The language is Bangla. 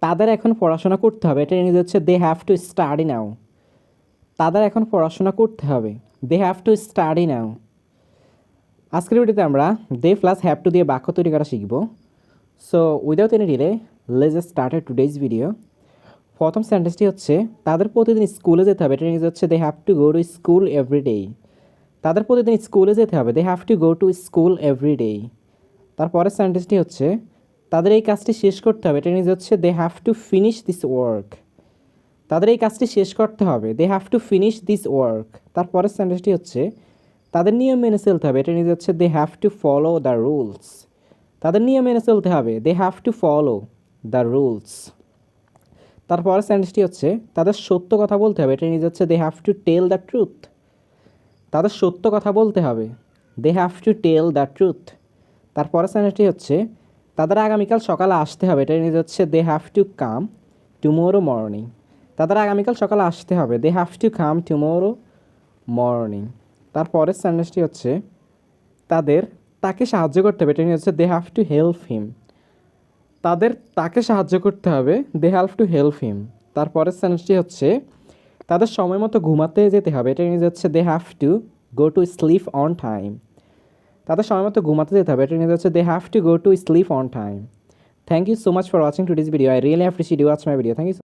তাদের এখন পড়াশোনা করতে হবে, এটা ইংরেজি হচ্ছে they have to study now. তাদের এখন পড়াশোনা করতে হবে, they have to study now. আজকের ভিডিওতে আমরা দে প্লাস হ্যাভ টু দিয়ে বাক্য তৈরি করা শিখব। So without any delay let's start today's video. প্রথম সেন্টেন্সটি হচ্ছে তাদের প্রতিদিন স্কুলে যেতে হবে, এটা ইংরেজি হচ্ছে they have to go to school every day. তাদের প্রতিদিন স্কুলে যেতে হবে, they have to go to school every day. তারপরের সেন্টেন্সটি হচ্ছে তাদের এই কাজটি শেষ করতে হবে, এটা ইংরেজি হচ্ছে they have to finish this work. তাদের এই কাজটি শেষ করতে হবে, they have to finish this work. তারপরের সেন্টেন্সটি হচ্ছে তাদের নিয়ম মেনে চলতে হবে, এটা ইংরেজি হচ্ছে they have to follow the rules. তাদের নিয়ম মেনে চলতে হবে, they have to follow the rules. তারপরের সেন্টেন্সটি হচ্ছে তাদের সত্য কথা বলতে হবে, এটা ইংরেজি হচ্ছে they have to tell the truth. তাদের সত্য কথা বলতে হবে, they have to tell the truth. তারপরের সেন্টেন্সটি হচ্ছে তাদের আগামীকাল সকালে আসতে হবে, এটা ইংরেজি হচ্ছে they have to come tomorrow morning. তাদের আগামীকাল সকালে আসতে হবে, they have to come tomorrow morning. তারপরের সেন্টেন্সটি হচ্ছে তাকে সাহায্য করতে হবে, এটা হচ্ছে they have to help him. তাকে সাহায্য করতে হবে, they have to help him. তারপরের সেন্টেন্সটি হচ্ছে তাদের সময় মতো ঘুমাতে যেতে হবে, এটা হচ্ছে they have to go to sleep on time. তাদের সময় মতো ঘুমাতে যেতে হবে, এটা হচ্ছে they have to go to sleep on time. Thank you so much for watching today's video. I really appreciate you watch my video. Thank you.